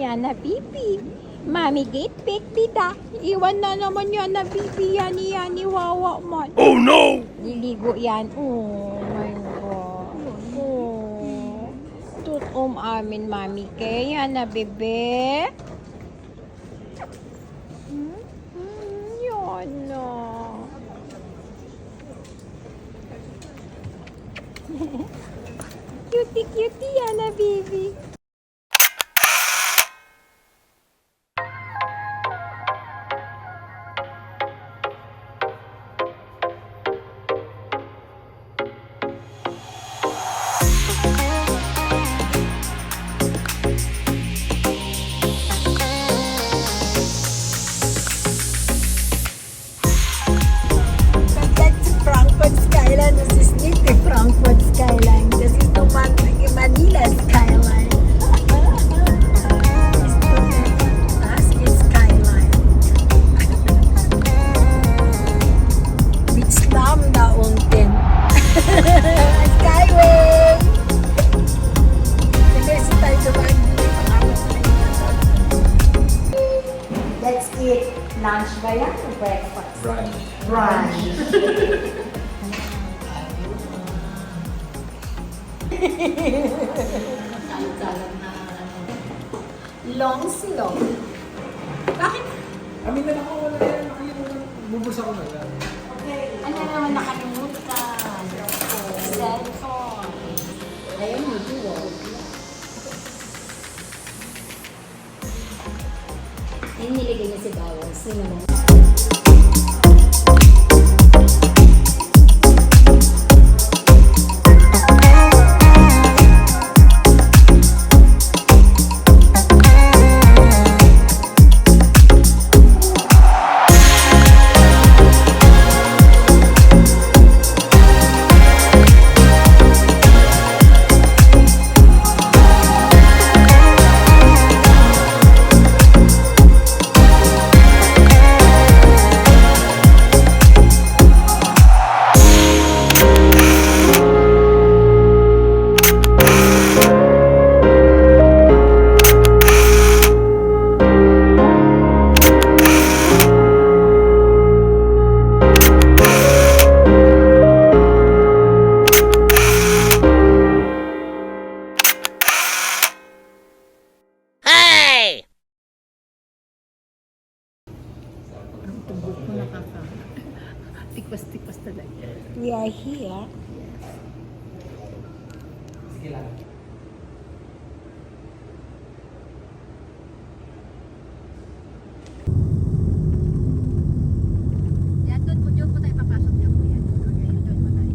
Yan na, Bibi. Mami gate pick, tita. Iwan na naman yan na, Bibi. Yan, wawa man. Oh no! Liligo yan. Oh my God. Oh. Tutom amin, Mami Kay. Yan na, bebe. Yan na. Cutie yan na, baby. Frankfurt skyline, das ist nicht die Frankfurt skyline, das ist nur Manila skyline. Das ist skyline. Mit Slum da unten. Skyway! Vergessen tayo dumaan dito. Let's eat lunch ba yan o breakfast? Brunch. Long silong. Bakit? Amin na ako, wala yan. Bubulsa ko na yan. Okay. Ano naman nakalimutan? Cellphone. Ayan mo, duo. Yung niligay niya si Bawang. Sino mo? Tikwas-tikwas talaga. We are here. Sige lang. Yan, doon po tayo papasok niya po yan. Ngayon doon po tayo.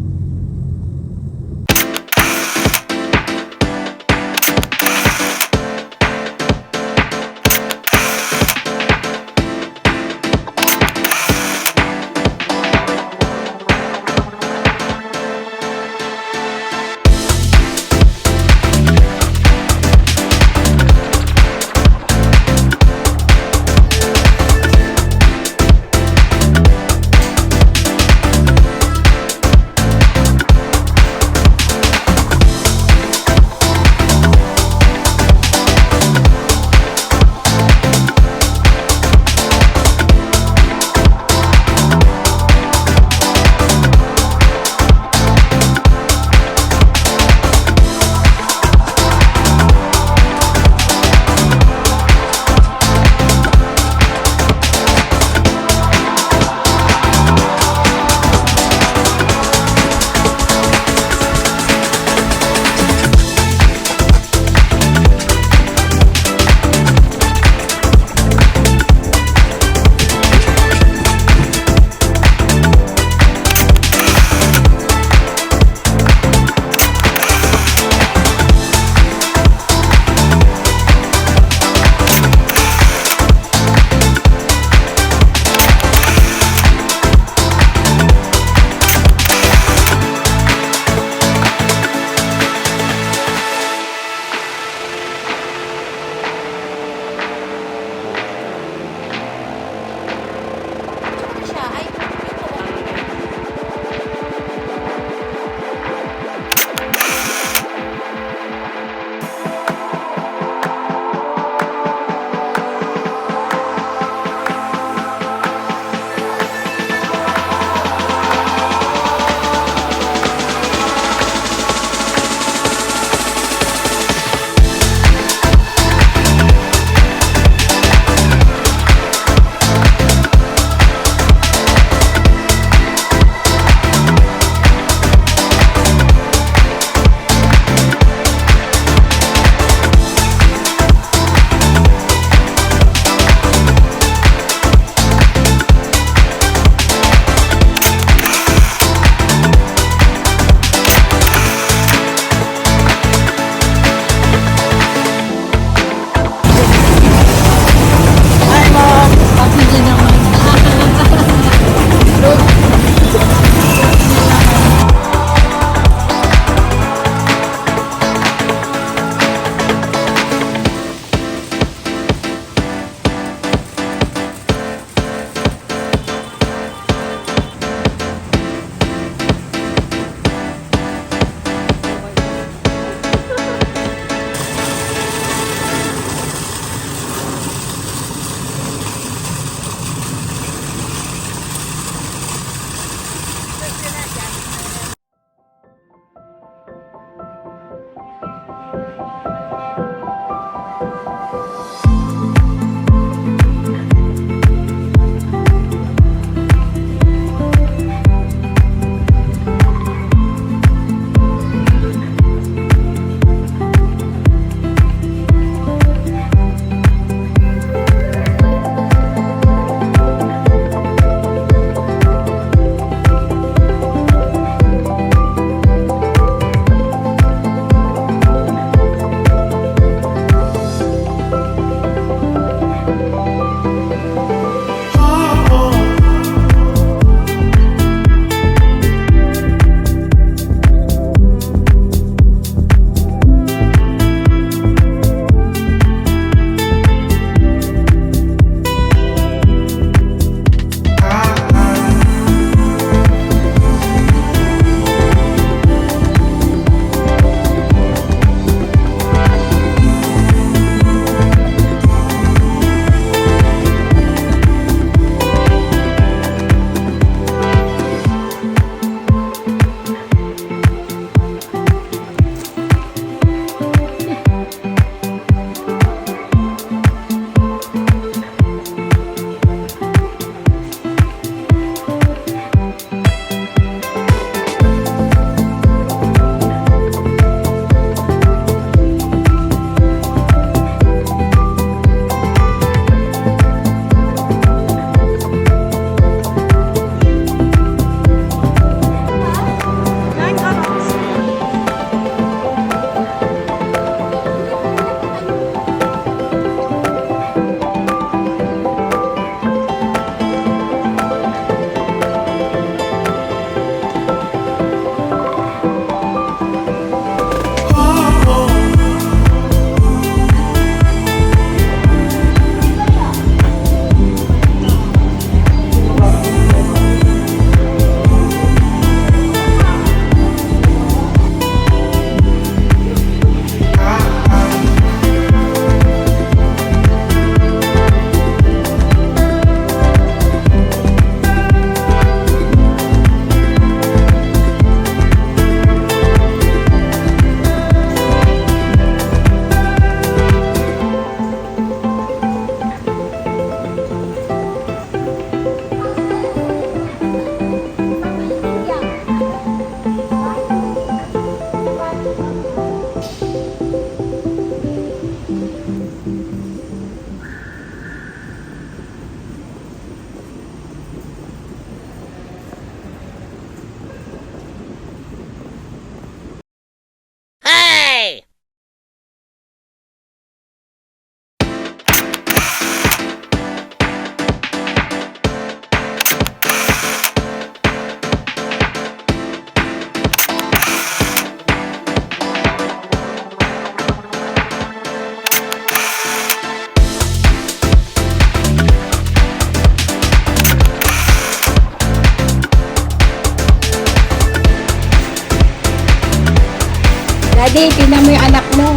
Hindi, tingnan mo yung anak mo.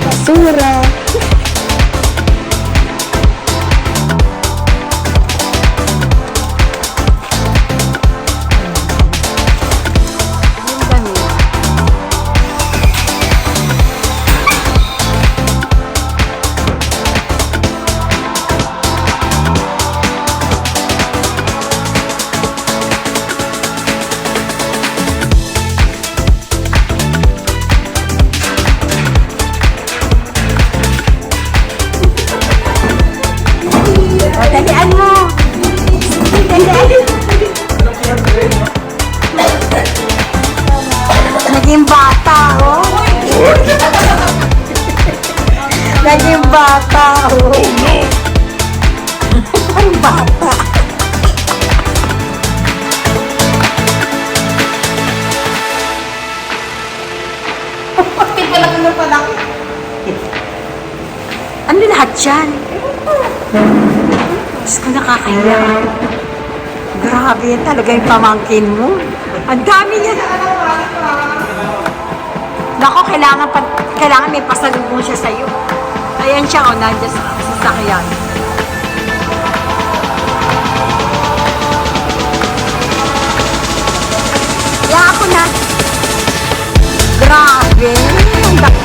Basura. Yung damit. O, dalian mo. Dalian. Naging bata, oh. Naging bata, oh. Ang bata. Ano lahat yan? Diyos ko, nakakahiya. Grabe yan talaga yung pamangkin mo. Ang dami yan. Nako, kailangan may pasalubong siya sa'yo. Ayan siya, o, nandiyan sa sasakyan. Kaya ako na. Grabe. Ang